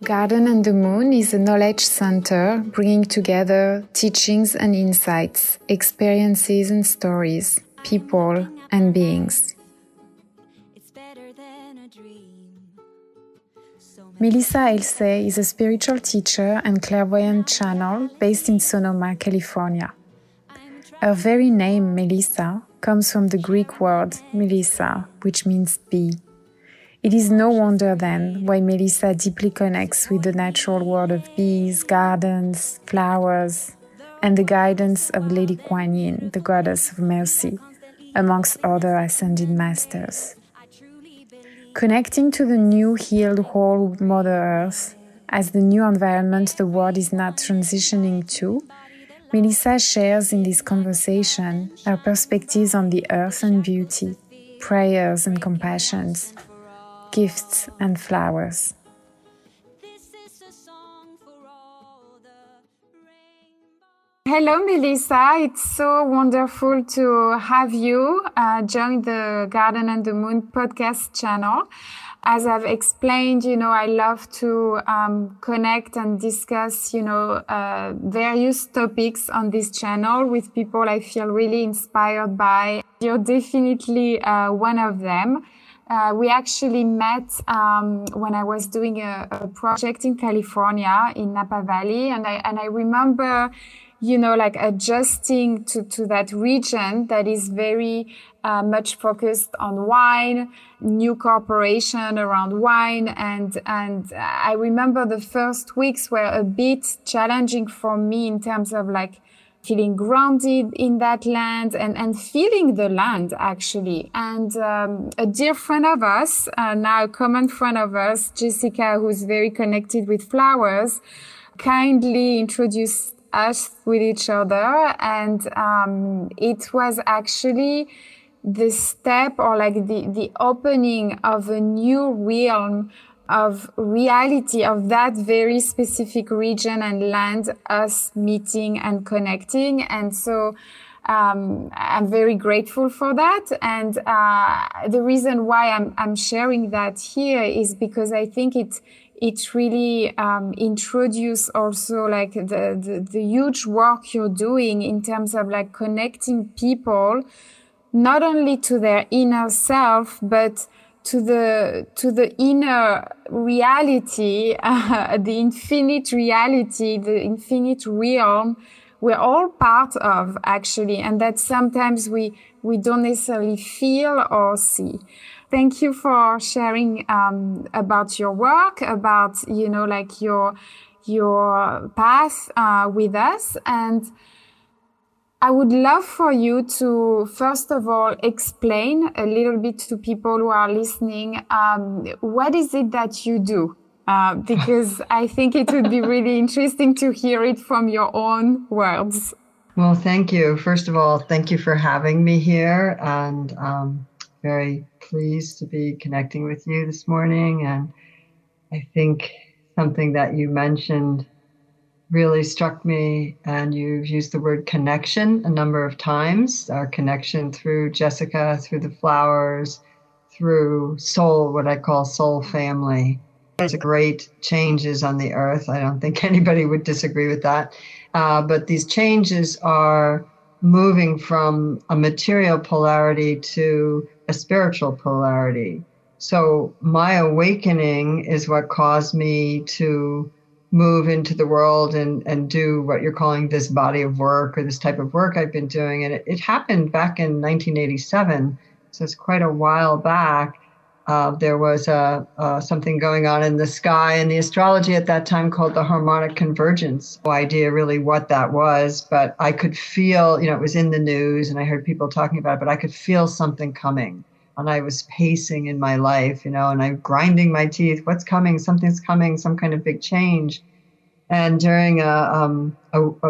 Garden and the Moon is a knowledge center bringing together teachings and insights, experiences and stories, people and beings. Melissa Halsey is a spiritual teacher and clairvoyant channel based in Sonoma, California. Her very name, Melissa, comes from the Greek word Melissa, which means bee. It is no wonder then why Melissa deeply connects with the natural world of bees, gardens, flowers, and the guidance of Lady Kuan Yin, the goddess of mercy, amongst other ascended masters. Connecting to the new healed whole Mother Earth as the new environment the world is now transitioning to, Melissa shares in this conversation her perspectives on the earth and beauty, prayers and compassions, gifts and flowers. Hello, Melissa. It's so wonderful to have you join the Garden and the Moon podcast channel. As I've explained, I love to connect and discuss, various topics on this channel with people I feel really inspired by. You're definitely one of them. We actually met when I was doing a project in California, in Napa Valley, and I remember, adjusting to that region that is very much focused on wine, new corporation around wine, and I remember the first weeks were a bit challenging for me in terms of feeling grounded in that land and feeling the land actually. And a dear friend of us, now a common friend of us, Jessica, who's very connected with flowers, kindly introduced us with each other, and it was actually the step or the opening of a new realm of reality of that very specific region and land, us meeting and connecting. And so I'm very grateful for that. And the reason why I'm sharing that here is because I think it really introduce also the huge work you're doing in terms of connecting people not only to their inner self but to the inner reality, the infinite reality, the infinite realm we're all part of actually, and that sometimes we don't necessarily feel or see. Thank you for sharing about your work, about your path with us. And I would love for you to first of all explain a little bit to people who are listening what is it that you do, because I think it would be really interesting to hear it from your own words. Well, thank you. First of all, thank you for having me here, and very pleased to be connecting with you this morning. And I think something that you mentioned really struck me, and you've used the word connection a number of times, our connection through Jessica, through the flowers, through soul, what I call soul family. There's great changes on the earth. I don't think anybody would disagree with that. But these changes are moving from a material polarity to a spiritual polarity. So my awakening is what caused me to move into the world and do what you're calling this body of work or this type of work I've been doing. And it happened back in 1987. So it's quite a while back. There was something going on in the sky in the astrology at that time called the harmonic convergence. No idea really what that was, but I could feel, it was in the news and I heard people talking about it, but I could feel something coming. And I was pacing in my life, and I'm grinding my teeth. What's coming? Something's coming, some kind of big change. And during a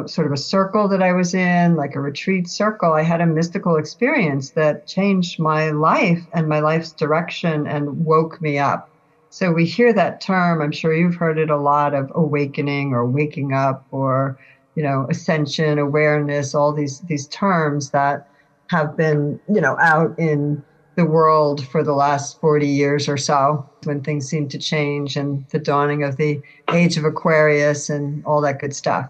sort of a circle that I was in, like a retreat circle, I had a mystical experience that changed my life and my life's direction and woke me up. So we hear that term, I'm sure you've heard it a lot, of awakening or waking up or, ascension, awareness, all these terms that have been, out in the world for the last 40 years or so, when things seem to change and the dawning of the age of Aquarius and all that good stuff.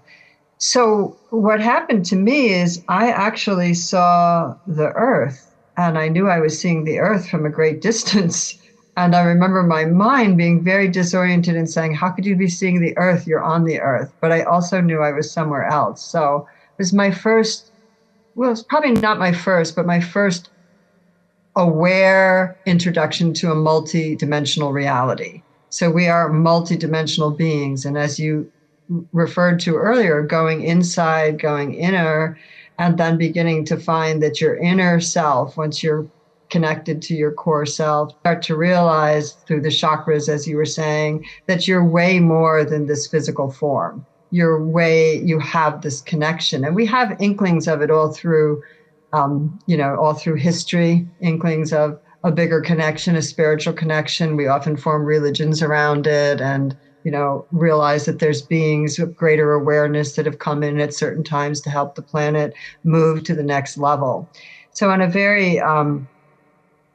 So what happened to me is I actually saw the earth, and I knew I was seeing the earth from a great distance. And I remember my mind being very disoriented and saying, how could you be seeing the earth? You're on the earth. But I also knew I was somewhere else. So it was my first, well, it's probably not my first, but my first aware introduction to a multi-dimensional reality. So we are multi-dimensional beings. And as you referred to earlier, going inside, going inner, and then beginning to find that your inner self, once you're connected to your core self, start to realize through the chakras, as you were saying, that you're way more than this physical form. You have this connection. And we have inklings of it all through, all through history, inklings of a bigger connection, a spiritual connection. We often form religions around it and, realize that there's beings with greater awareness that have come in at certain times to help the planet move to the next level. So on a very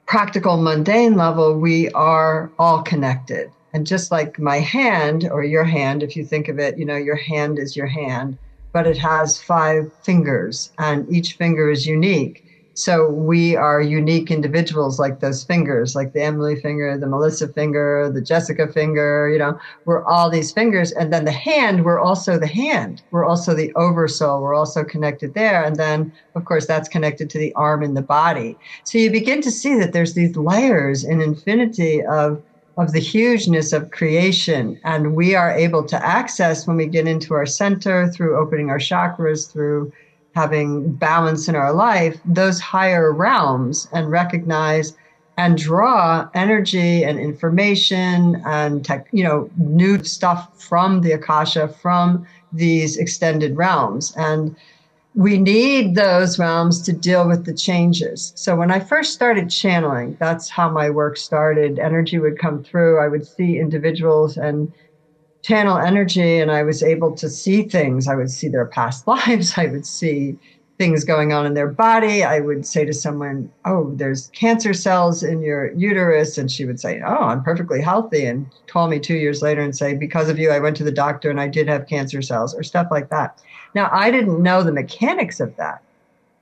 practical, mundane level, we are all connected. And just like my hand or your hand, if you think of it, your hand is your hand, but it has 5 fingers and each finger is unique. So we are unique individuals like those fingers, like the Emilie finger, the Melissa finger, the Jessica finger, we're all these fingers. And then the hand, we're also the hand. We're also the oversoul. We're also connected there. And then, of course, that's connected to the arm in the body. So you begin to see that there's these layers in infinity of the hugeness of creation. And we are able to access when we get into our center through opening our chakras, through having balance in our life, those higher realms, and recognize and draw energy and information and new stuff from the Akasha, from these extended realms. And we need those realms to deal with the changes. So when I first started channeling, that's how my work started. Energy would come through. I would see individuals and channel energy, and I was able to see things. I would see their past lives. I would see things going on in their body. I would say to someone, oh, there's cancer cells in your uterus. And she would say, oh, I'm perfectly healthy. And call me 2 years later and say, because of you, I went to the doctor and I did have cancer cells, or stuff like that. Now, I didn't know the mechanics of that.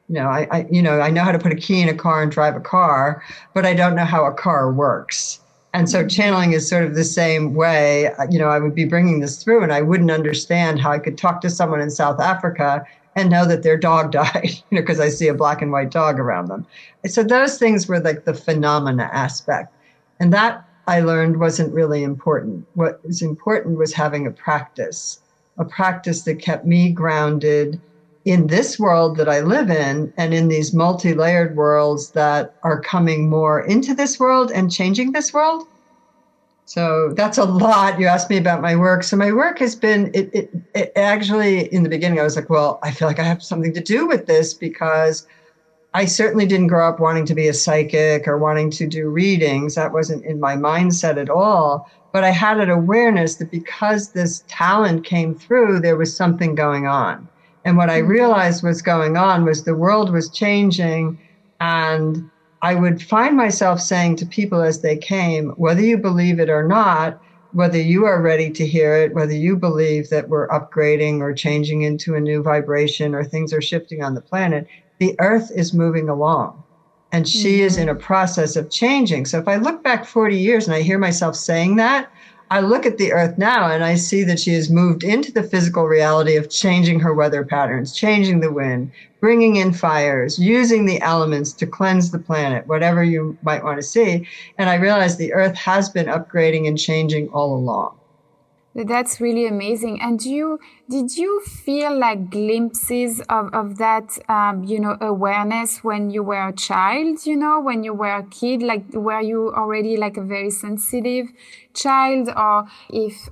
I know how to put a key in a car and drive a car, but I don't know how a car works. And so channeling is sort of the same way. I would be bringing this through and I wouldn't understand how I could talk to someone in South Africa and know that their dog died, because I see a black and white dog around them. So those things were like the phenomena aspect. And that I learned wasn't really important. What was important was having a practice that kept me grounded in this world that I live in and in these multi-layered worlds that are coming more into this world and changing this world. So that's a lot. You asked me about my work. So my work has been, it actually, in the beginning, I was like, well, I feel like I have something to do with this, because I certainly didn't grow up wanting to be a psychic or wanting to do readings. That wasn't in my mindset at all. But I had an awareness that because this talent came through, there was something going on. And what I realized was going on was the world was changing, and I would find myself saying to people as they came, whether you believe it or not, whether you are ready to hear it, whether you believe that we're upgrading or changing into a new vibration or things are shifting on the planet, the earth is moving along and she is in a process of changing. So if I look back 40 years and I hear myself saying that, I look at the earth now and I see that she has moved into the physical reality of changing her weather patterns, changing the wind, bringing in fires, using the elements to cleanse the planet, whatever you might want to see. And I realize the earth has been upgrading and changing all along. That's really amazing. And did you feel like glimpses of that, awareness when you were a child, when you were a kid? Like, were you already like a very sensitive child? Or if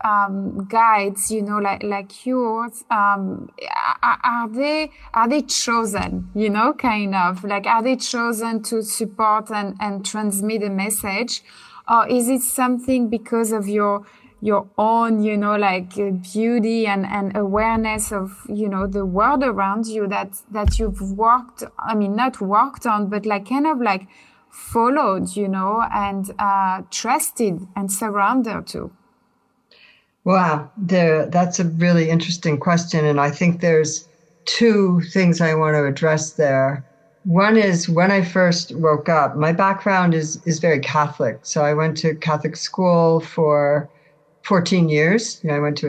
guides, like yours, are they chosen, kind of? Like, are they chosen to support and transmit a message? Or is it something because of your own, beauty and awareness of, the world around you that you've not worked on, but like kind of like followed, and trusted and surrendered to? Wow, that's a really interesting question. And I think there's two things I want to address there. One is when I first woke up, my background is very Catholic. So I went to Catholic school for 14 years. I went to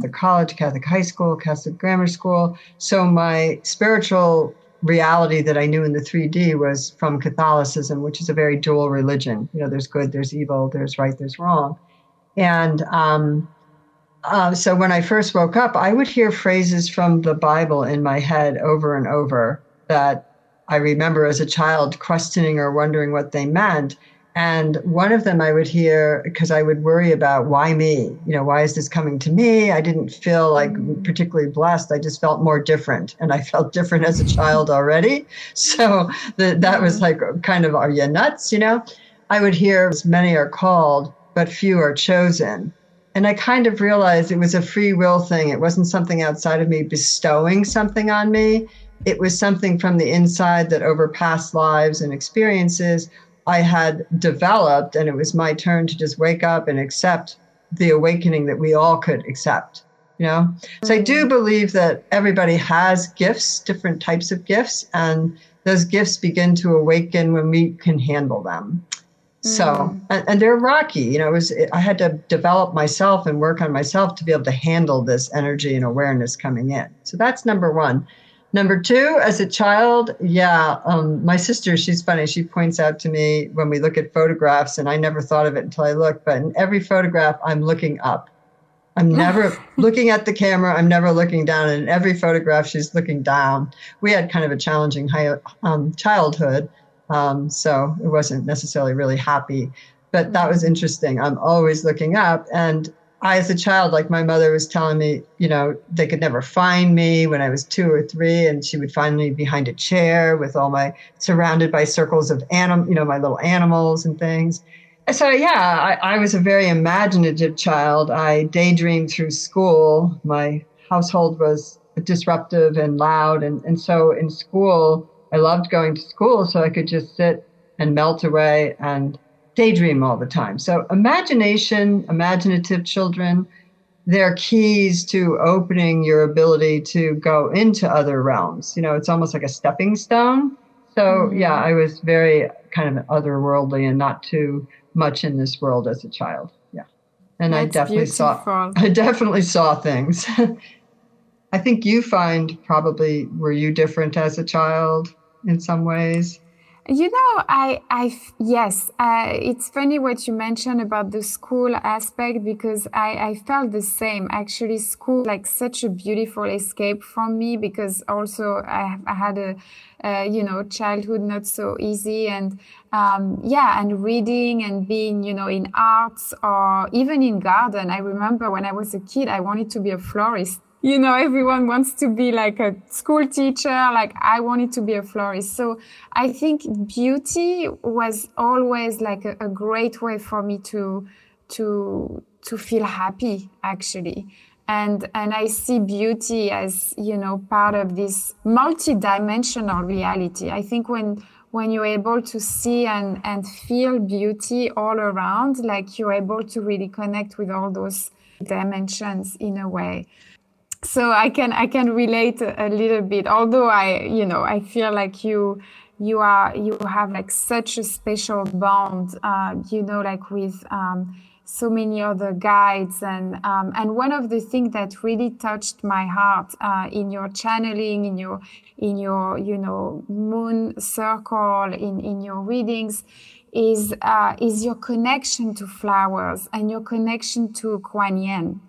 a college, Catholic high school, Catholic grammar school. So my spiritual reality that I knew in the 3D was from Catholicism, which is a very dual religion. There's good, there's evil, there's right, there's wrong. And so when I first woke up, I would hear phrases from the Bible in my head over and over that I remember as a child questioning or wondering what they meant. And one of them I would hear because I would worry about why me? Why is this coming to me? I didn't feel like particularly blessed. I just felt more different. And I felt different as a child already. So that was like kind of, are you nuts? I would hear, as many are called, but few are chosen. And I kind of realized it was a free will thing. It wasn't something outside of me bestowing something on me. It was something from the inside that over past lives and experiences I had developed, and it was my turn to just wake up and accept the awakening that we all could accept, So I do believe that everybody has gifts, different types of gifts, and those gifts begin to awaken when we can handle them. So, and they're rocky, I had to develop myself and work on myself to be able to handle this energy and awareness coming in. So that's number one. Number two, as a child, my sister, she's funny. She points out to me when we look at photographs, and I never thought of it until I looked, but in every photograph, I'm looking up. I'm never looking at the camera. I'm never looking down. And in every photograph, she's looking down. We had kind of a challenging childhood. So it wasn't necessarily really happy, but that was interesting. I'm always looking up. And I, as a child, like my mother was telling me, they could never find me when I was 2 or 3, and she would find me behind a chair with surrounded by circles of my little animals and things. So, I was a very imaginative child. I daydreamed through school. My household was disruptive and loud. And so in school, I loved going to school so I could just sit and melt away and daydream all the time. So imaginative children, they're keys to opening your ability to go into other realms. It's almost like a stepping stone. So I was very kind of otherworldly and not too much in this world as a child. Yeah. And That's I definitely saw things. I think you find probably, were you different as a child in some ways? Yes, it's funny what you mentioned about the school aspect, because I felt the same. Actually, school like such a beautiful escape from me, because also I had a childhood not so easy, and and reading and being in arts or even in garden. I remember when I was a kid, I wanted to be a florist. Everyone wants to be like a school teacher. Like I wanted to be a florist. So I think beauty was always like a great way for me to feel happy, actually. And I see beauty as, part of this multidimensional reality. I think when you're able to see and feel beauty all around, like you're able to really connect with all those dimensions in a way. So I can relate a little bit, although I feel like you have like such a special bond, like with so many other guides, and one of the things that really touched my heart in your channeling, in your moon circle, in your readings, is your connection to flowers and your connection to Kuan Yin.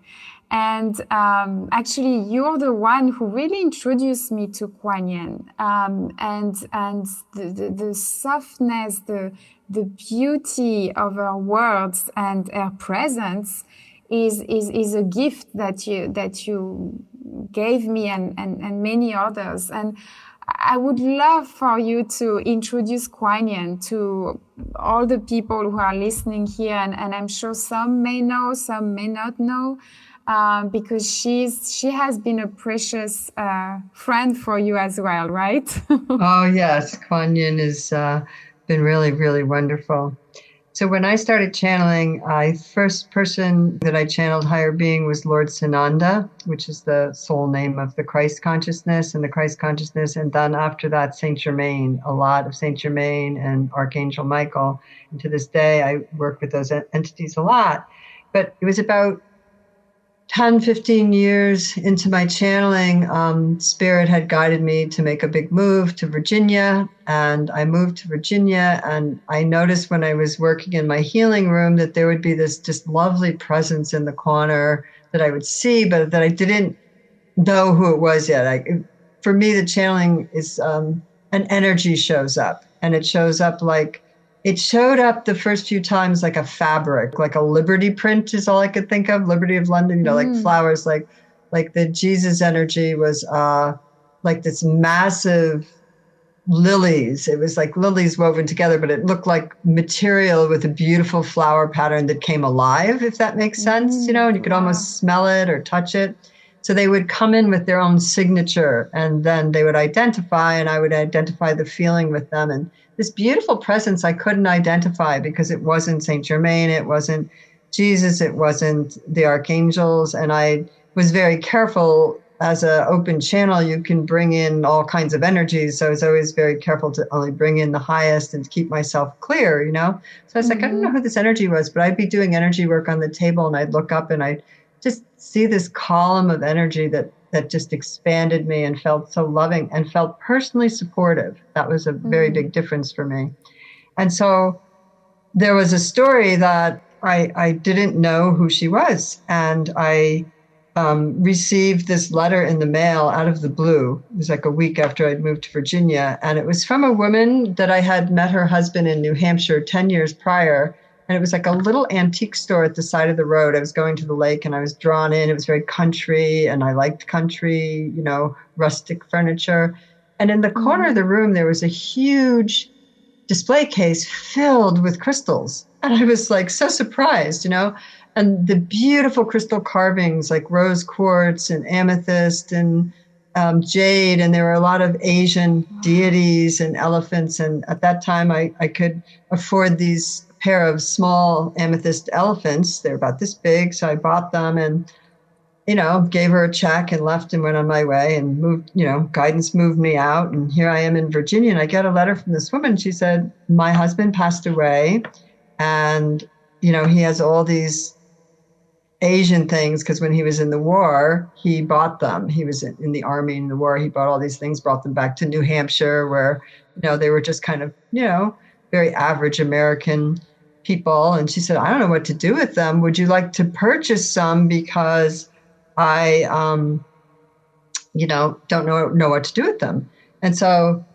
And actually, you're the one who really introduced me to Kuan Yin, and the softness, the beauty of her words and her presence is a gift that you gave me and many others. And I would love for you to introduce Kuan Yin to all the people who are listening here, and I'm sure some may know, some may not know. Because she has been a precious friend for you as well, right? Oh yes, Kuan Yin has been really, really wonderful. So when I started channeling, first person that I channeled higher being was Lord Sananda, which is the soul name of the Christ consciousness and the Christ consciousness. And then after that, Saint Germain, a lot of Saint Germain and Archangel Michael. And to this day, I work with those entities a lot. But it was about 10, 15 years into my channeling, Spirit had guided me to make a big move to Virginia. And I moved to Virginia, and I noticed when I was working in my healing room that there would be this just lovely presence in the corner that I would see, but that I didn't know who it was yet. For me, the channeling is an energy shows up, and it shows up like, it showed up the first few times like a fabric, like a Liberty print is all I could think of. Liberty of London, like flowers, like the Jesus energy was like this massive lilies. It was like lilies woven together, but it looked like material with a beautiful flower pattern that came alive, if that makes sense, and you could almost smell it or touch it. So they would come in with their own signature, and then they would identify, and I would identify the feeling with them. And this beautiful presence I couldn't identify because it wasn't Saint Germain, it wasn't Jesus, it wasn't the archangels. And I was very careful. As an open channel, you can bring in all kinds of energies. So I was always very careful to only bring in the highest and to keep myself clear, So I was like, I don't know who this energy was, but I'd be doing energy work on the table, and I'd look up and I'd just see this column of energy that just expanded me and felt so loving and felt personally supportive. That was a very big difference for me. And so there was a story that I didn't know who she was. And I received this letter in the mail out of the blue. It was like a week after I'd moved to Virginia. And it was from a woman that I had met her husband in New Hampshire 10 years prior. And it was like a little antique store at the side of the road. I was going to the lake and I was drawn in. It was very country, and I liked country, rustic furniture. And in the corner of the room, there was a huge display case filled with crystals. And I was like so surprised, and the beautiful crystal carvings like rose quartz and amethyst and jade. And there were a lot of Asian deities and elephants. And at that time, I could afford these pair of small amethyst elephants. They're about this big. So I bought them and, gave her a check and left and went on my way and moved, guidance moved me out. And here I am in Virginia, and I get a letter from this woman. She said, my husband passed away, and, he has all these Asian things, because when he was in the war, he bought them. He was in the army in the war. He bought all these things, brought them back to New Hampshire, where, they were just kind of, very average American people. And she said, I don't know what to do with them. Would you like to purchase some? Because I, don't know what to do with them. And so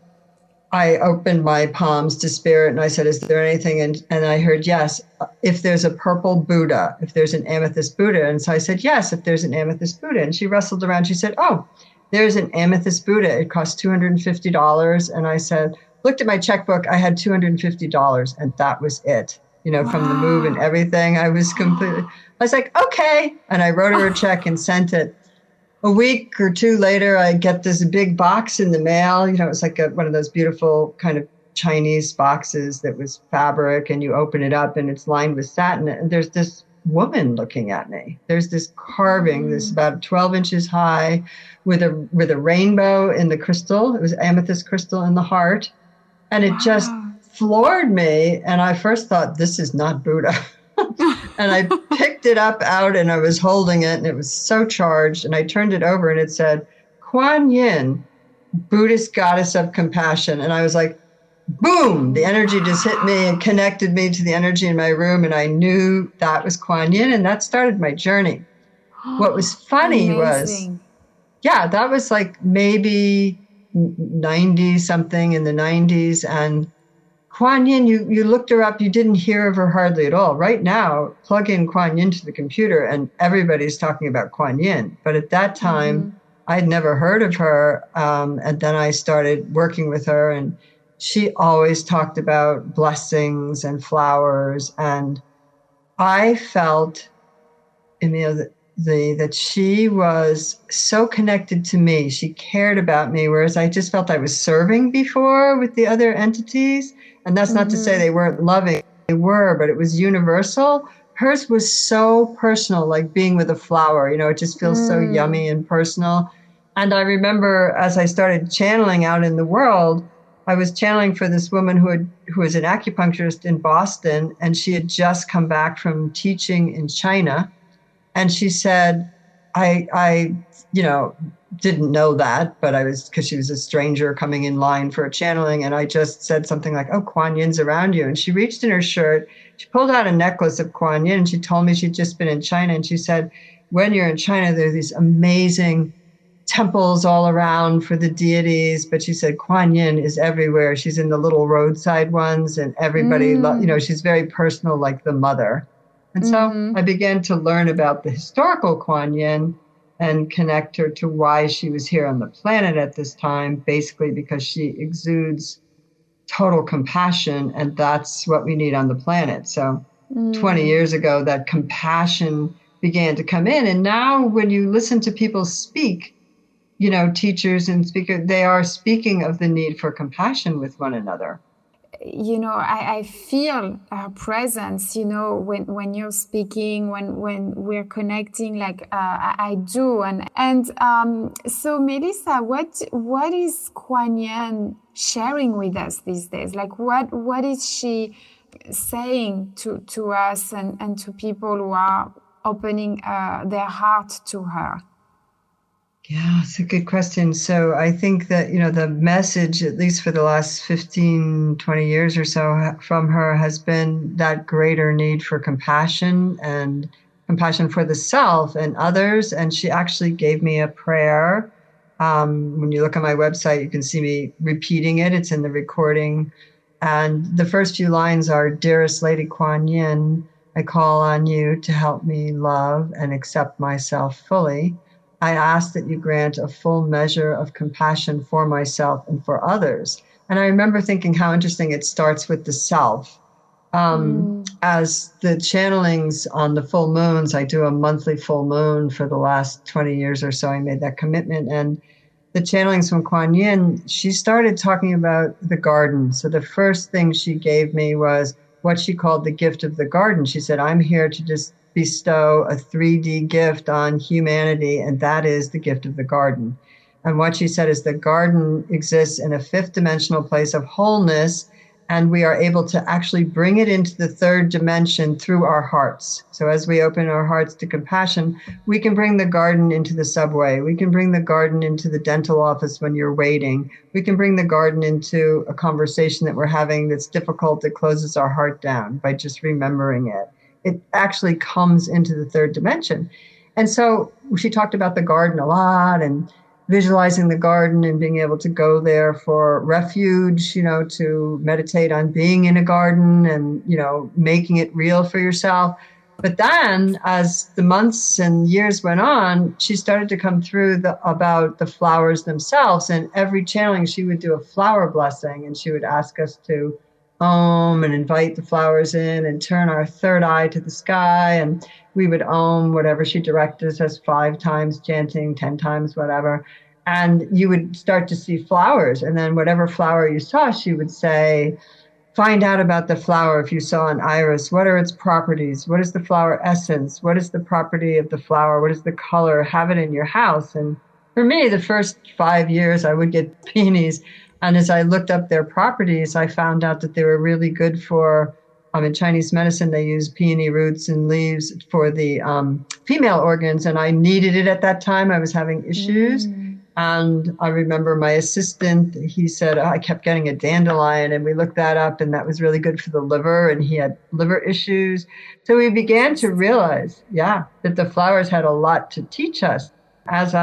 I opened my palms to Spirit and I said, is there anything? And I heard, yes, if there's a purple Buddha, if there's an amethyst Buddha. And so I said, yes, if there's an amethyst Buddha. And she wrestled around. She said, oh, there's an amethyst Buddha. It costs $250. And I said, looked at my checkbook, I had $250, and that was it. From the move and everything, I was like, okay. And I wrote her a check and sent it. A week or two later, I get this big box in the mail. It was like one of those beautiful kind of Chinese boxes that was fabric, and you open it up and it's lined with satin. And there's this woman looking at me. There's this carving, this about 12 inches high with a rainbow in the crystal. It was amethyst crystal in the heart. And it just floored me. And I first thought, this is not Buddha. And I picked it up out and I was holding it, and it was so charged. And I turned it over and it said, Kuan Yin, Buddhist goddess of compassion. And I was like, boom, the energy just hit me and connected me to the energy in my room. And I knew that was Kuan Yin, and that started my journey. What was funny was, that was like maybe 90 something in the 90s. And Kuan Yin, you looked her up, you didn't hear of her hardly at all. Right now, plug in Kuan Yin to the computer and everybody's talking about Kuan Yin. But at that time, I'd never heard of her. And then I started working with her, and she always talked about blessings and flowers. And I felt, Emilie, that she was so connected to me. She cared about me, whereas I just felt I was serving before with the other entities. And that's not to say they weren't loving. They were, but it was universal. Hers was so personal, like being with a flower. It just feels so yummy and personal. And I remember as I started channeling out in the world, I was channeling for this woman who was an acupuncturist in Boston, and she had just come back from teaching in China. And she said, I didn't know that, but because she was a stranger coming in line for a channeling. And I just said something like, oh, Kuan Yin's around you. And she reached in her shirt, she pulled out a necklace of Kuan Yin, and she told me she'd just been in China. And she said, when you're in China, there are these amazing temples all around for the deities. But she said, Kuan Yin is everywhere. She's in the little roadside ones, and everybody, she's very personal, like the mother. And so I began to learn about the historical Kuan Yin and connect her to why she was here on the planet at this time, basically because she exudes total compassion, and that's what we need on the planet. So 20 years ago, that compassion began to come in. And now when you listen to people speak, teachers and speakers, they are speaking of the need for compassion with one another. I feel her presence, when you're speaking, when we're connecting, like I do. So Melissa, what is Kuan Yin sharing with us these days? Like what is she saying to us and to people who are opening their heart to her? Yeah, it's a good question. So I think that, the message, at least for the last 15, 20 years or so from her, has been that greater need for compassion and compassion for the self and others. And she actually gave me a prayer. When you look on my website, you can see me repeating it. It's in the recording. And the first few lines are, Dearest Lady Kuan Yin, I call on you to help me love and accept myself fully. I ask that you grant a full measure of compassion for myself and for others. And I remember thinking how interesting it starts with the self. As the channelings on the full moons, I do a monthly full moon for the last 20 years or so. I made that commitment. And the channelings from Kuan Yin, she started talking about the garden. So the first thing she gave me was what she called the gift of the garden. She said, I'm here to just bestow a 3D gift on humanity, and that is the gift of the garden. And what she said is the garden exists in a fifth dimensional place of wholeness, and we are able to actually bring it into the third dimension through our hearts. So as we open our hearts to compassion, we can bring the garden into the subway. We can bring the garden into the dental office when you're waiting. We can bring the garden into a conversation that we're having that's difficult, that closes our heart down by just remembering it. It actually comes into the third dimension. And so she talked about the garden a lot and visualizing the garden and being able to go there for refuge, to meditate on being in a garden and, making it real for yourself. But then as the months and years went on, she started to come through about the flowers themselves. And every channeling, she would do a flower blessing, and she would ask us to Om and invite the flowers in and turn our third eye to the sky. And we would Om whatever she directed us 5 times, chanting 10 times, whatever. And you would start to see flowers. And then whatever flower you saw, she would say, find out about the flower. If you saw an iris, what are its properties? What is the flower essence? What is the property of the flower? What is the color? Have it in your house. And for me, the first 5 years, I would get peonies. And as I looked up their properties, I found out that they were really good for, in Chinese medicine, they use peony roots and leaves for the female organs. And I needed it at that time. I was having issues. And I remember my assistant, he said, I kept getting a dandelion. And we looked that up, and that was really good for the liver. And he had liver issues. So we began to realize, that the flowers had a lot to teach us. As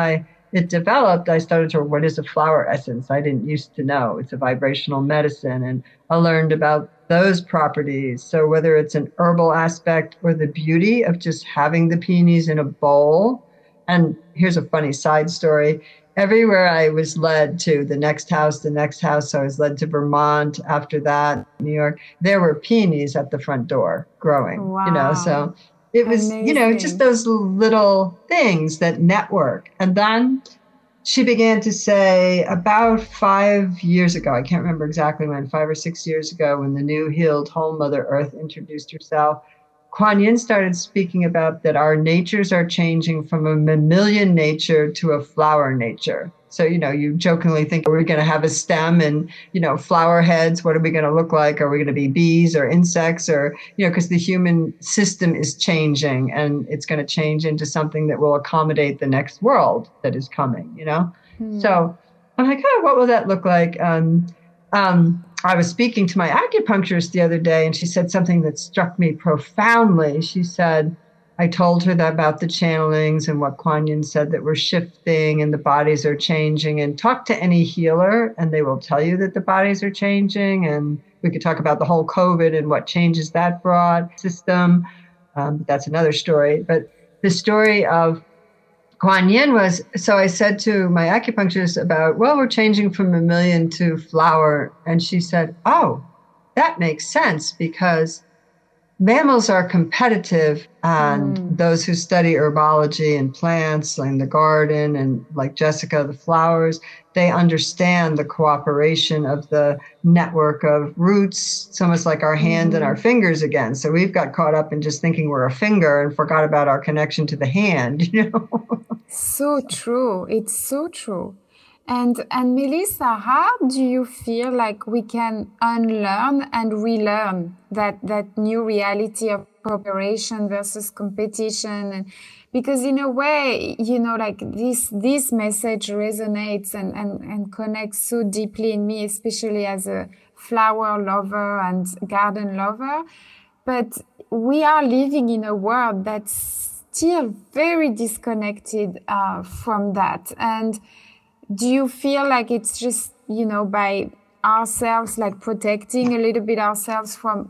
it developed, I started to, what is a flower essence? I didn't used to know. It's a vibrational medicine. And I learned about those properties. So whether it's an herbal aspect or the beauty of just having the peonies in a bowl. And here's a funny side story. Everywhere I was led to, the next house, I was led to Vermont. After that, New York, there were peonies at the front door growing, Wow. So It was, just Amazing. those little things that network. And then she began to say about 5 years ago, I can't remember exactly when, 5 or 6 years ago, when the new healed whole Mother Earth introduced herself, Kuan Yin started speaking about that our natures are changing from a mammalian nature to a flower nature. So, you jokingly think, are we going to have a stem and, flower heads? What are we going to look like? Are we going to be bees or insects? Or, because the human system is changing and it's going to change into something that will accommodate the next world that is coming. So I'm like, oh, what will that look like? I was speaking to my acupuncturist the other day, and she said something that struck me profoundly. She said, I told her that about the channelings and what Kuan Yin said, that we're shifting and the bodies are changing, and talk to any healer and they will tell you that the bodies are changing. And we could talk about the whole COVID and what changes that brought system. But that's another story. But the story of Kuan Yin was, so I said to my acupuncturist about, well, we're changing from mammalian to flower. And she said, oh, that makes sense, because mammals are competitive, and those who study herbology and plants and the garden, and like Jessica, the flowers, they understand the cooperation of the network of roots. It's almost like our hand and our fingers again. So we've got caught up in just thinking we're a finger and forgot about our connection to the hand. So true. It's so true. And Melissa, how do you feel like we can unlearn and relearn that new reality of cooperation versus competition? And because in a way, like this message resonates and connects so deeply in me, especially as a flower lover and garden lover. But we are living in a world that's still very disconnected from that. And do you feel like it's just, by ourselves, like protecting a little bit ourselves from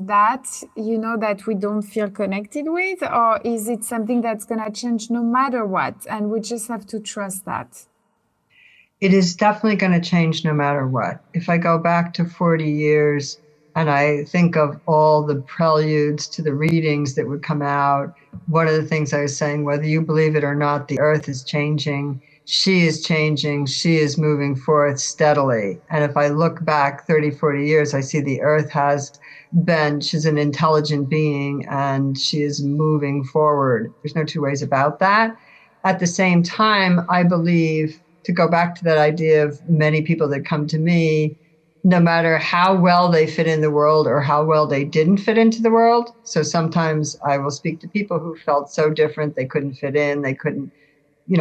that, that we don't feel connected with? Or is it something that's going to change no matter what? And we just have to trust that? It is definitely going to change no matter what. If I go back to 40 years and I think of all the preludes to the readings that would come out, one of the things I was saying, whether you believe it or not, the earth is changing. She is changing. She is moving forth steadily. And if I look back 30, 40 years, I see the earth has been, she's an intelligent being and she is moving forward. There's no two ways about that. At the same time, I believe, to go back to that idea of many people that come to me, no matter how well they fit in the world or how well they didn't fit into the world. So sometimes I will speak to people who felt so different, they couldn't fit in, they couldn't,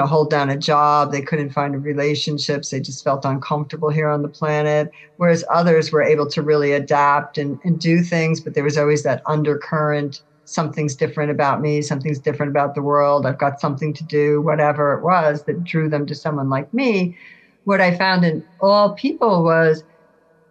hold down a job, they couldn't find relationships, they just felt uncomfortable here on the planet. Whereas others were able to really adapt and do things, but there was always that undercurrent, something's different about me, something's different about the world, I've got something to do, whatever it was that drew them to someone like me. What I found in all people was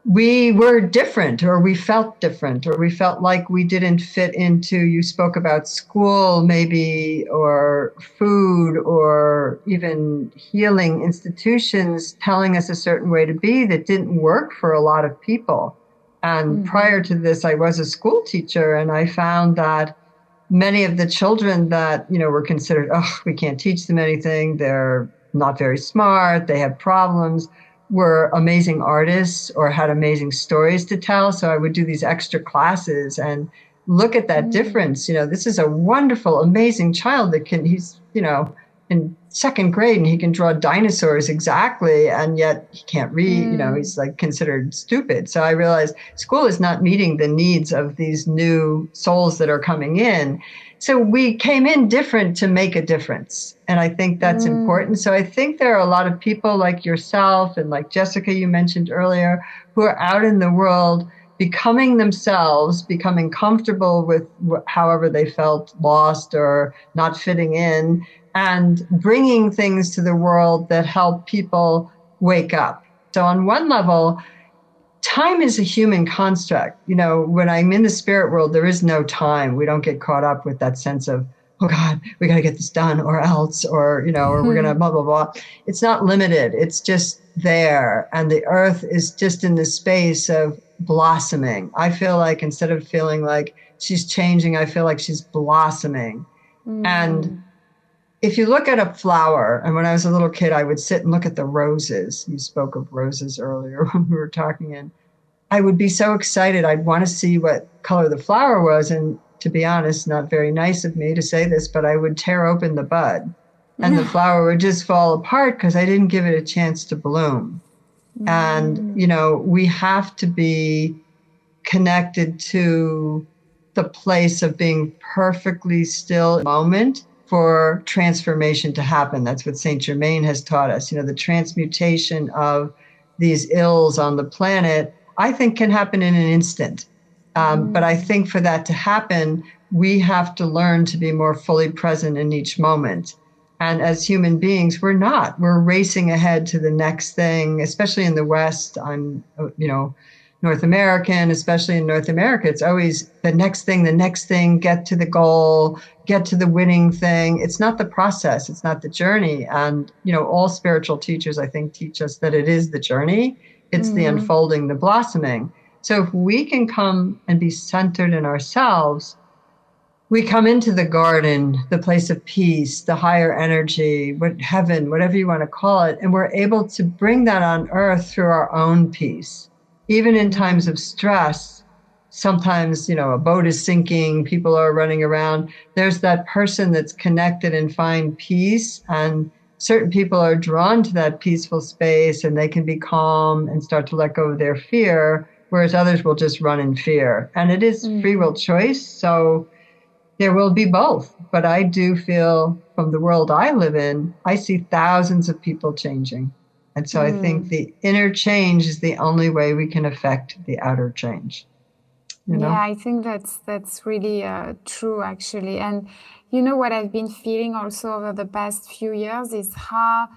we were different, or we felt different, or we felt like we didn't fit into, you spoke about school maybe, or food, or even healing institutions telling us a certain way to be that didn't work for a lot of people. And prior to this, I was a school teacher, and I found that many of the children that, were considered, we can't teach them anything, they're not very smart, they have problems, were amazing artists or had amazing stories to tell. So I would do these extra classes and look at that difference. This is a wonderful, amazing child that he's, in second grade and he can draw dinosaurs exactly. And yet he can't read, he's like considered stupid. So I realized school is not meeting the needs of these new souls that are coming in. So we came in different to make a difference. And I think that's important. So I think there are a lot of people like yourself and like Jessica, you mentioned earlier, who are out in the world becoming themselves, becoming comfortable with however they felt lost or not fitting in, and bringing things to the world that help people wake up. So on one level, time is a human construct. When I'm in the spirit world, there is no time. We don't get caught up with that sense of, oh God, we got to get this done or else, or we're going to blah, blah, blah. It's not limited. It's just there. And the earth is just in the space of blossoming. I feel like instead of feeling like she's changing. I feel like she's blossoming. And if you look at a flower, and when I was a little kid, I would sit and look at the roses. You spoke of roses earlier when we were talking, and I would be so excited. I'd want to see what color the flower was. And to be honest, not very nice of me to say this, but I would tear open the bud and the flower would just fall apart because I didn't give it a chance to bloom. And, you know, we have to be connected to the place of being perfectly still moment for transformation to happen. That's what Saint Germain has taught us. You know, the transmutation of these ills on the planet, I think, can happen in an instant. But I think for that to happen, we have to learn to be more fully present in each moment. And as human beings, we're not. We're racing ahead to the next thing, especially in the West. I'm, you know, North American, especially in North America. It's always the next thing, get to the goal, get to the winning thing. It's not the process. It's not the journey. And, you know, all spiritual teachers, I think, teach us that it is the journey. It's the unfolding, the blossoming. So if we can come and be centered in ourselves, we come into the garden, the place of peace, the higher energy, heaven, whatever you want to call it. And we're able to bring that on earth through our own peace. Even in times of stress, sometimes, you know, a boat is sinking, people are running around. There's that person that's connected and find peace. And certain people are drawn to that peaceful space and they can be calm and start to let go of their fear, whereas others will just run in fear. And it is free will choice. So there will be both. But I do feel from the world I live in, I see thousands of people changing. And so I think the inner change is the only way we can affect the outer change. You know? Yeah, I think that's really true, actually. And you know what I've been feeling also over the past few years is how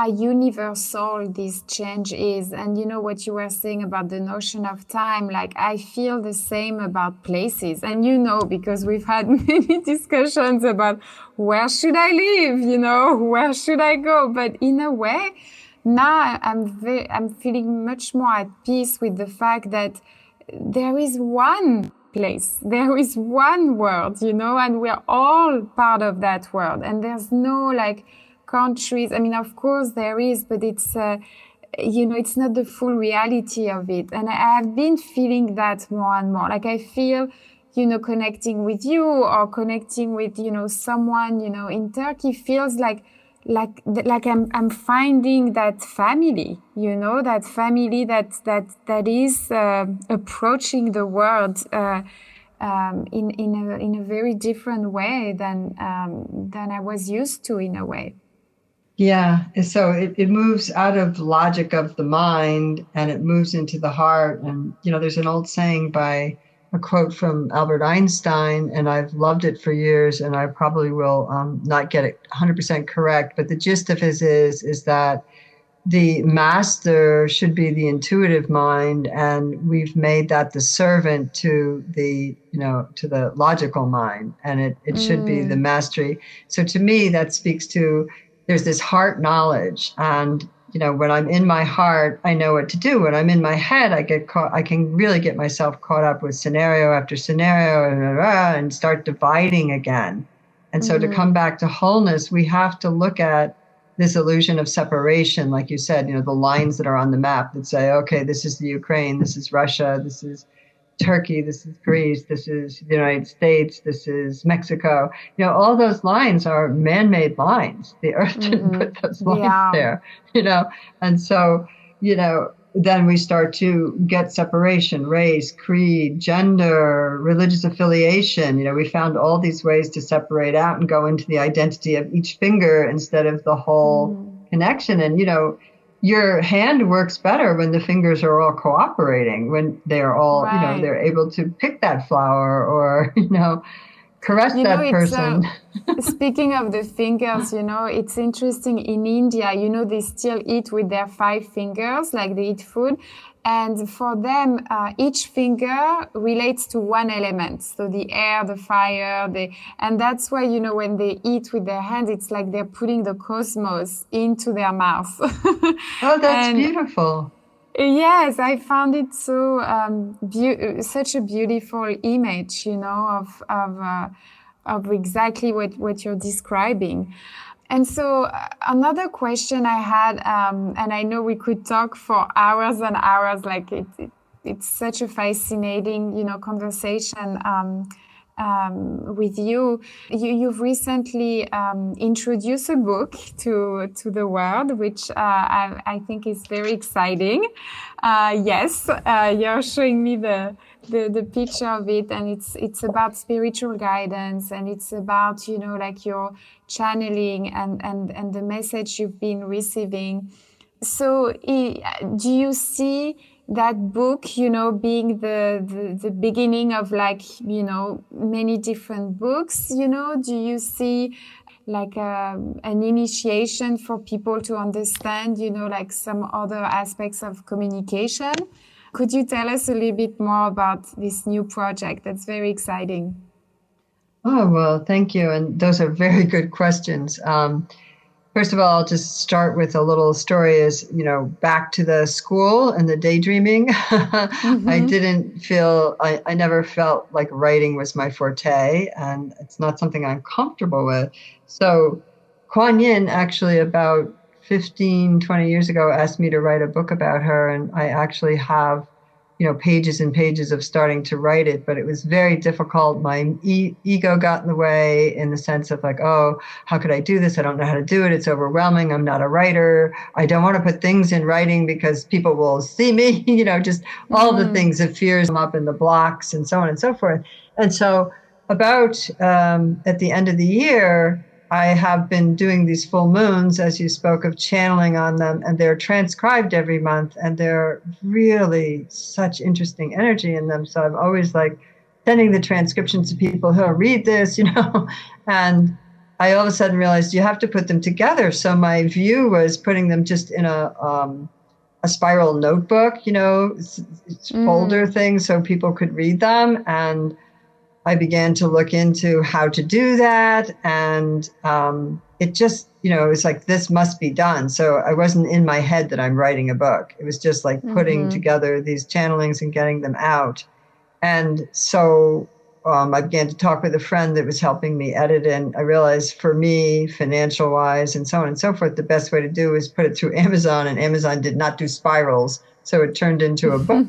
universal this change is. And you know what you were saying about the notion of time, like I feel the same about places. And you know, because we've had many discussions about where should I live, you know, where should I go? But in a way, now I'm feeling much more at peace with the fact that there is one place, there is one world, you know, and we're all part of that world. And there's no like countries. I mean, of course there is, but it's, you know, it's not the full reality of it. And I have been feeling that more and more. Like I feel, you know, connecting with you or connecting with, you know, someone, you know, in Turkey feels like I'm finding that family, you know, that family that is approaching the world in a very different way than I was used to, in a way. Yeah, so it moves out of logic of the mind and it moves into the heart. And, you know, there's an old saying by a quote from Albert Einstein, and I've loved it for years, and I probably will not get it 100% correct. But the gist of his is that the master should be the intuitive mind, and we've made that the servant to the, you know, to the logical mind, and it should be the mastery. So to me, that speaks to there's this heart knowledge, and you know, when I'm in my heart, I know what to do. When I'm in my head, I can really get myself caught up with scenario after scenario and start dividing again. And so to come back to wholeness, we have to look at this illusion of separation. Like you said, you know, the lines that are on the map that say, okay, this is the Ukraine, this is Russia, this is Turkey, this is Greece, this is the United States, this is Mexico. You know, all those lines are man-made lines. The earth didn't put those lines there, you know. And so, you know, then we start to get separation, race, creed, gender, religious affiliation. You know, we found all these ways to separate out and go into the identity of each finger instead of the whole connection. And, you know, your hand works better when the fingers are all cooperating, when they're all, you know, they're able to pick that flower or, you know, caress that person. Speaking of the fingers, you know, it's interesting. In India, you know, they still eat with their 5 fingers, like they eat food. And for them, each finger relates to one element. So the air, the fire, and that's why, you know, when they eat with their hands, it's like they're putting the cosmos into their mouth. Oh, that's beautiful. Yes, I found it so such a beautiful image, of exactly what you're describing. And so another question I had, and I know we could talk for hours and hours, like it's such a fascinating, conversation. With you. You've recently introduced a book to the world, which I think is very exciting. Yes, you're showing me the picture of it, and it's about spiritual guidance, and it's about like your channeling and the message you've been receiving. So, do you see that book, being the beginning of like, many different books, do you see like an initiation for people to understand, like some other aspects of communication? Could you tell us a little bit more about this new project? That's very exciting. Oh, well, thank you. And those are very good questions. First of all, I'll just start with a little story is, back to the school and the daydreaming. I never felt like writing was my forte, and it's not something I'm comfortable with. So Kuan Yin actually about 15, 20 years ago asked me to write a book about her, and I actually have pages and pages of starting to write it, but it was very difficult. My ego got in the way in the sense of like, oh, how could I do this? I don't know how to do it. It's overwhelming. I'm not a writer. I don't want to put things in writing because people will see me, just all the things that fears come up in the blocks and so on and so forth. And so about at the end of the year, I have been doing these full moons, as you spoke of, channeling on them, and they're transcribed every month, and they're really such interesting energy in them. So I'm always like sending the transcriptions to people who read this, and I all of a sudden realized you have to put them together. So my view was putting them just in a spiral notebook, folder thing, so people could read them. And I began to look into how to do that. And it just, it was like, this must be done. So I wasn't in my head that I'm writing a book. It was just like putting together these channelings and getting them out. And so I began to talk with a friend that was helping me edit. And I realized for me, financial wise and so on and so forth, the best way to do is put it through Amazon. And Amazon did not do spirals. So it turned into a book,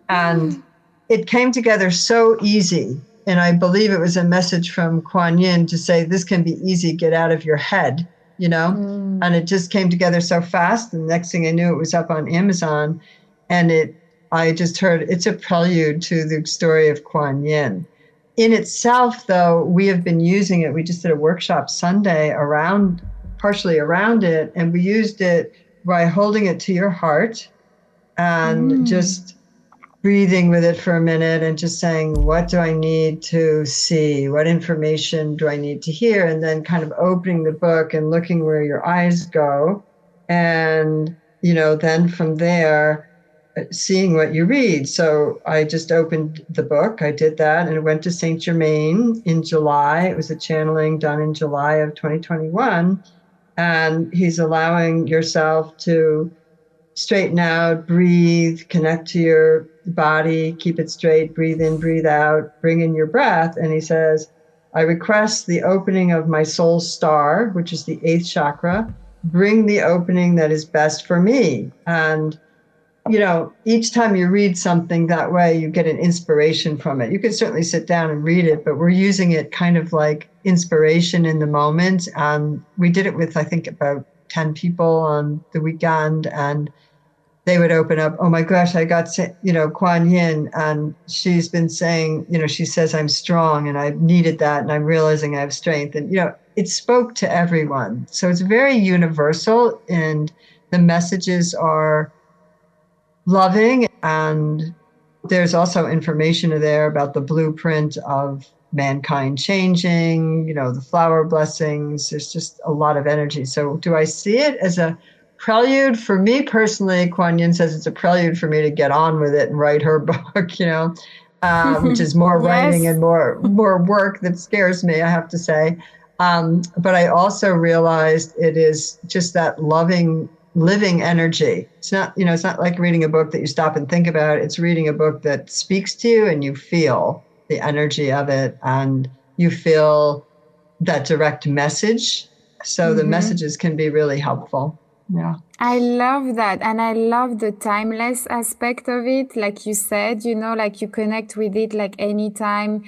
and it came together so easy. And I believe it was a message from Kuan Yin to say, this can be easy, get out of your head, and it just came together so fast. And the next thing I knew, it was up on Amazon. And I just heard it's a prelude to the story of Kuan Yin. In itself, though, we have been using it. We just did a workshop Sunday partially around it. And we used it by holding it to your heart and just breathing with it for a minute and just saying, what do I need to see? What information do I need to hear? And then kind of opening the book and looking where your eyes go. And, then from there, seeing what you read. So I just opened the book. I did that and it went to Saint Germain in July. It was a channeling done in July of 2021. And he's allowing yourself to straighten out, breathe, connect to your body, keep it straight, breathe in, breathe out, bring in your breath. And he says, I request the opening of my soul star, which is the 8th chakra, bring the opening that is best for me. And, each time you read something that way, you get an inspiration from it. You can certainly sit down and read it, but we're using it kind of like inspiration in the moment. And we did it with, I think, about 10 people on the weekend, and they would open up, oh my gosh, I got, Kuan Yin, and she's been saying, she says I'm strong and I've needed that and I'm realizing I have strength. And, it spoke to everyone. So it's very universal, and the messages are loving. And there's also information there about the blueprint of mankind changing, the flower blessings. There's just a lot of energy. So do I see it as a prelude? For me personally, Kuan Yin says it's a prelude for me to get on with it and write her book, which is more writing and more work that scares me, I have to say. But I also realized it is just that loving living energy. It's not, it's not like reading a book that you stop and think about. It's reading a book that speaks to you and you feel the energy of it and you feel that direct message. So the messages can be really helpful. Yeah. I love that. And I love the timeless aspect of it. Like you said, like you connect with it like anytime,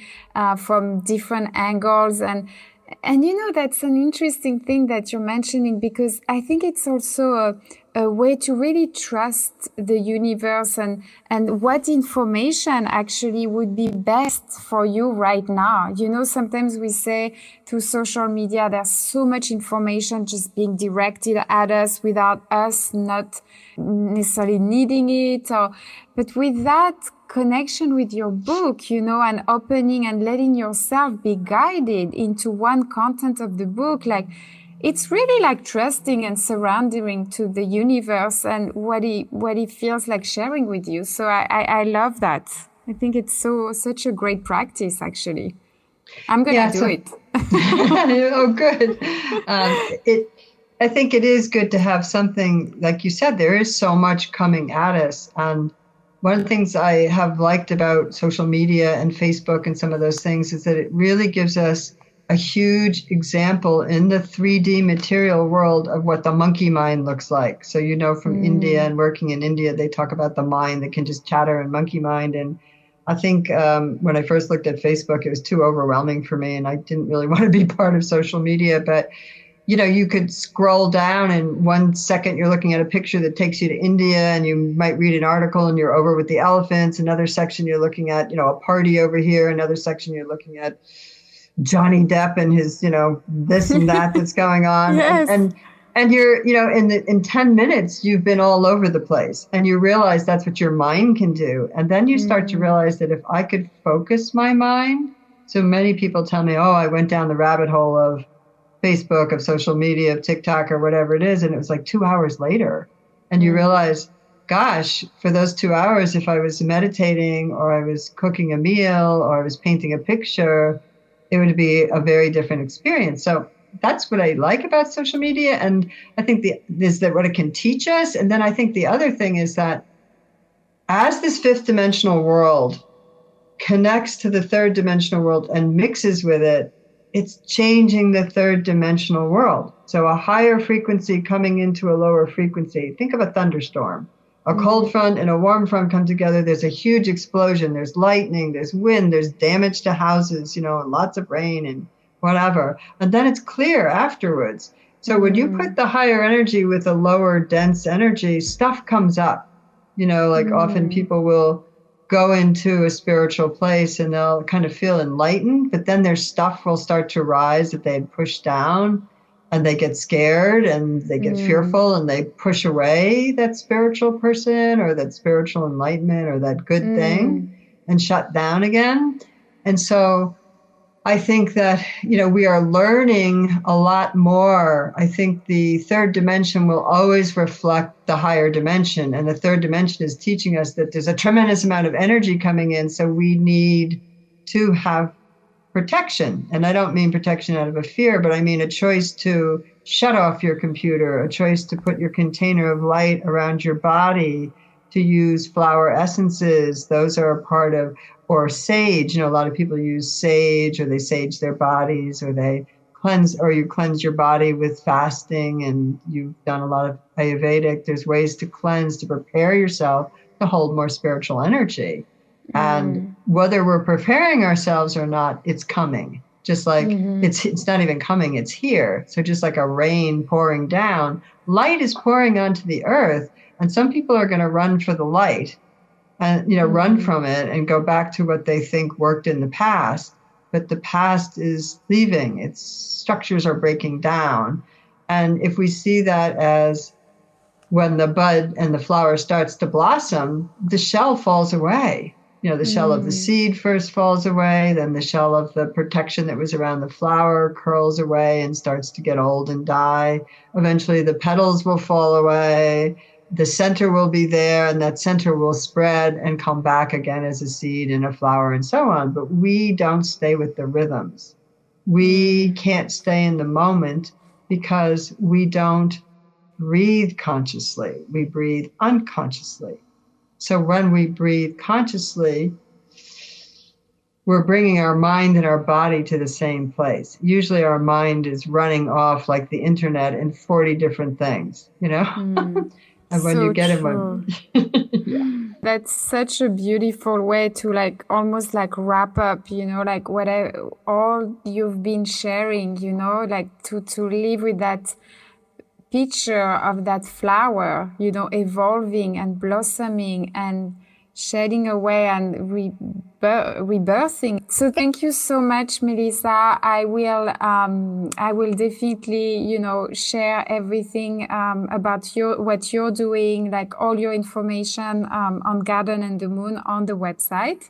from different angles. And that's an interesting thing that you're mentioning, because I think it's also a way to really trust the universe and what information actually would be best for you right now. Sometimes we say through social media, there's so much information just being directed at us without us not necessarily needing it. But with that connection with your book, and opening and letting yourself be guided into one content of the book, like it's really like trusting and surrendering to the universe and what it feels like sharing with you. So I love that. I think it's such a great practice, actually. I'm going to do it. Oh, good. I think it is good to have something, like you said, there is so much coming at us. And one of the things I have liked about social media and Facebook and some of those things is that it really gives us a huge example in the 3D material world of what the monkey mind looks like. So, from India and working in India, they talk about the mind that can just chatter and monkey mind. And I think when I first looked at Facebook, it was too overwhelming for me and I didn't really want to be part of social media. But you could scroll down and 1 second you're looking at a picture that takes you to India and you might read an article and you're over with the elephants. Another section you're looking at, a party over here. Another section you're looking at Johnny Depp and his, this and that's going on. Yes. And you're, in 10 minutes, you've been all over the place and you realize that's what your mind can do. And then you start to realize that if I could focus my mind, so many people tell me, oh, I went down the rabbit hole of Facebook, of social media, of TikTok or whatever it is. And it was like 2 hours later. And you realize, gosh, for those 2 hours, if I was meditating or I was cooking a meal or I was painting a picture, it would be a very different experience. So that's what I like about social media. And I think is that what it can teach us. And then I think the other thing is that as this fifth dimensional world connects to the third dimensional world and mixes with it, it's changing the third dimensional world. So a higher frequency coming into a lower frequency. Think of a thunderstorm. A cold front and a warm front come together. There's a huge explosion. There's lightning, there's wind, there's damage to houses, and lots of rain and whatever. And then it's clear afterwards. So when you put the higher energy with a lower dense energy, stuff comes up. Often people will go into a spiritual place and they'll kind of feel enlightened, but then their stuff will start to rise that they had pushed down. And they get scared and they get fearful and they push away that spiritual person or that spiritual enlightenment or that good thing and shut down again. And so I think that, we are learning a lot more. I think the third dimension will always reflect the higher dimension. And the third dimension is teaching us that there's a tremendous amount of energy coming in. So we need to have protection. And I don't mean protection out of a fear, but I mean a choice to shut off your computer, a choice to put your container of light around your body, to use flower essences. Those are a part of, or sage. A lot of people use sage or they sage their bodies or they cleanse, or you cleanse your body with fasting and you've done a lot of Ayurvedic. There's ways to cleanse, to prepare yourself to hold more spiritual energy. And whether we're preparing ourselves or not, it's coming. Just like it's not even coming, it's here. So just like a rain pouring down, light is pouring onto the earth. And some people are going to run for the light and, run from it and go back to what they think worked in the past. But the past is leaving. Its structures are breaking down. And if we see that as when the bud and the flower starts to blossom, the shell falls away. The shell of the seed first falls away, then the shell of the protection that was around the flower curls away and starts to get old and die. Eventually the petals will fall away, the center will be there, and that center will spread and come back again as a seed and a flower and so on. But we don't stay with the rhythms. We can't stay in the moment because we don't breathe consciously. We breathe unconsciously. So when we breathe consciously, we're bringing our mind and our body to the same place. Usually our mind is running off like the internet in 40 different things, And when So you get true. That's such a beautiful way to like almost like wrap up, like all you've been sharing, like to live with that picture of that flower, evolving and blossoming and shedding away and rebirthing. So thank you so much, Melissa. I will definitely, share everything about what you're doing, like all your information on Garden and the Moon on the website.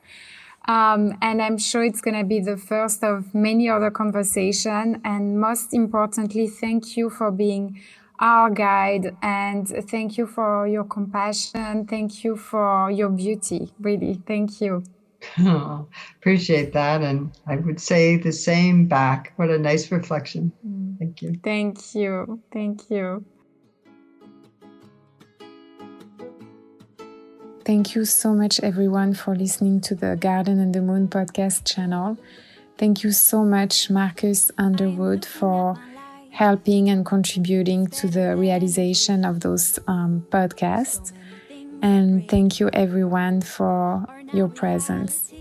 And I'm sure it's going to be the first of many other conversations. And most importantly, thank you for being our guide, and thank you for your compassion. Thank you for your beauty. Really, thank you. Oh, appreciate that. And I would say the same back. What a nice reflection. Thank you. Thank you. Thank you. Thank you so much, everyone, for listening to the Garden and the Moon podcast channel. Thank you so much, Marcus Underwood, for helping and contributing to the realization of those podcasts. And thank you, everyone, for your presence.